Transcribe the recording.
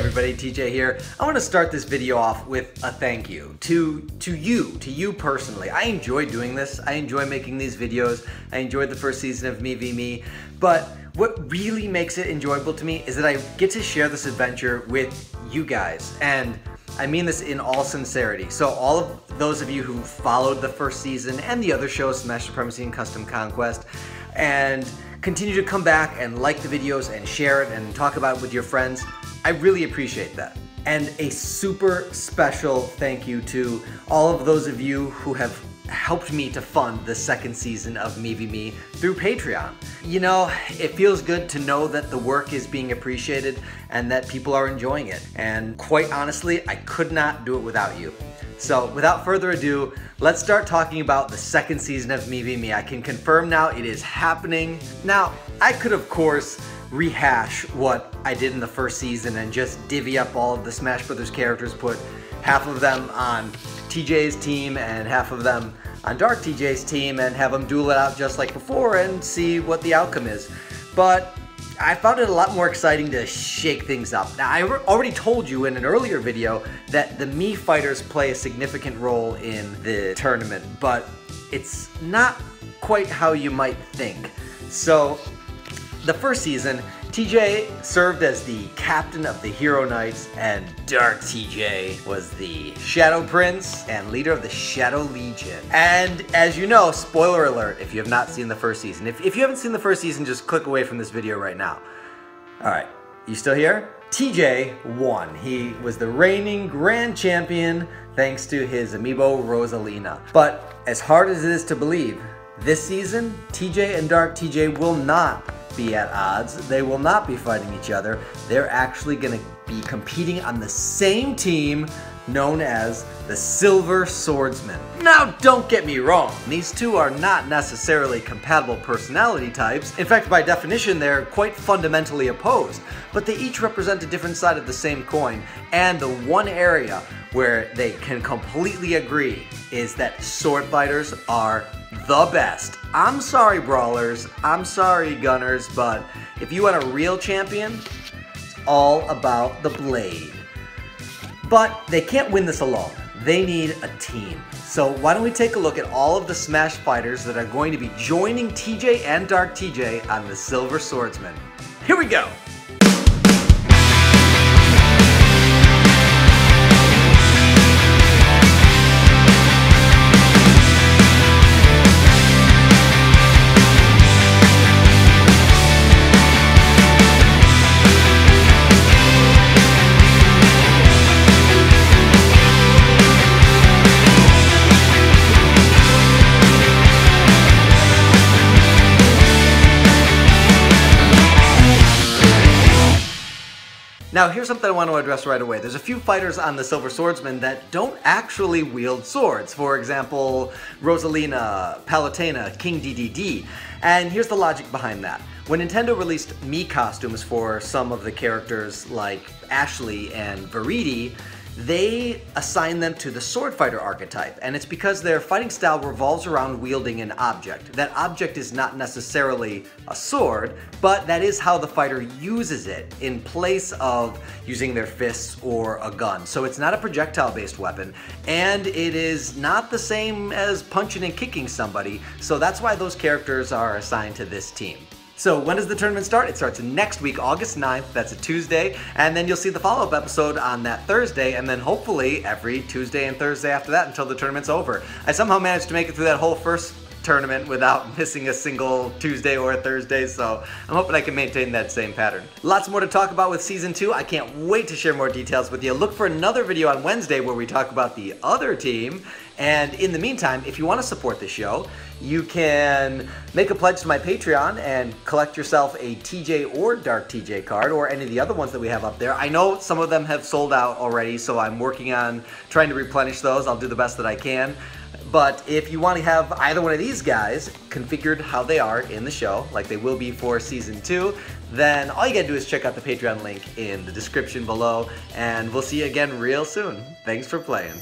everybody, TJ here. I want to start this video off with a thank you to you personally. I enjoy doing this. I enjoy making these videos. I enjoyed the first season of Mii V Mii, but what really makes it enjoyable to me is that I get to share this adventure with you guys, and I mean this in all sincerity. So all of those of you who followed the first season and the other shows, Smash Supremacy and Custom Conquest, and continue to come back and like the videos and share it and talk about it with your friends, I really appreciate that. And a super special thank you to all of those of you who have helped me to fund the second season of Mii V Mii through Patreon. You know, it feels good to know that the work is being appreciated and that people are enjoying it. And quite honestly, I could not do it without you. So without further ado, let's start talking about the second season of Mii V Mii. I can confirm now it is happening. Now, I could of course rehash what I did in the first season and just divvy up all of the Smash Brothers characters, put half of them on TJ's team and half of them on Dark TJ's team and have them duel it out just like before and see what the outcome is. But I found it a lot more exciting to shake things up. Now, I already told you in an earlier video that the Mii fighters play a significant role in the tournament, but it's not quite how you might think. So, the first season, TJ served as the captain of the Hero Knights, and Dark TJ was the Shadow Prince and leader of the Shadow Legion. And as you know, spoiler alert if you have not seen the first season. If you haven't seen the first season, just click away from this video right now. Alright, you still here? TJ won. He was the reigning grand champion thanks to his amiibo Rosalina. But as hard as it is to believe, this season, TJ and Dark TJ will not be at odds. They will not be fighting each other. They're actually going to be competing on the same team known as the Silver Swordsmen. Now, don't get me wrong. These two are not necessarily compatible personality types. In fact, by definition, they're quite fundamentally opposed. But they each represent a different side of the same coin. And the one area where they can completely agree is that sword fighters are the best. I'm sorry, brawlers. I'm sorry, gunners, but if you want a real champion, it's all about the blade. But they can't win this alone. They need a team. So why don't we take a look at all of the Smash fighters that are going to be joining TJ and Dark TJ on the Silver Swordsman. Here we go. Now, here's something I want to address right away. There's a few fighters on the Silver Swordsman that don't actually wield swords. For example, Rosalina, Palutena, King DDD. And here's the logic behind that. When Nintendo released Mii costumes for some of the characters like Ashley and Veridi, they assigned them to the sword fighter archetype, and it's because their fighting style revolves around wielding an object. That object is not necessarily a sword, but that is how the fighter uses it in place of using their fists or a gun. So it's not a projectile-based weapon, and it is not the same as punching and kicking somebody, so that's why those characters are assigned to this team. So when does the tournament start? It starts next week, August 9th. That's a Tuesday. And then you'll see the follow-up episode on that Thursday, and then hopefully every Tuesday and Thursday after that until the tournament's over. I somehow managed to make it through that whole first tournament without missing a single Tuesday or Thursday, so I'm hoping I can maintain that same pattern. Lots more to talk about with Season 2. I can't wait to share more details with you. Look for another video on Wednesday where we talk about the other team. And in the meantime, if you want to support the show, you can make a pledge to my Patreon and collect yourself a TJ or Dark TJ card, or any of the other ones that we have up there. I know some of them have sold out already, so I'm working on trying to replenish those. I'll do the best that I can. But if you want to have either one of these guys configured how they are in the show, like they will be for Season 2, then all you gotta do is check out the Patreon link in the description below, and we'll see you again real soon. Thanks for playing.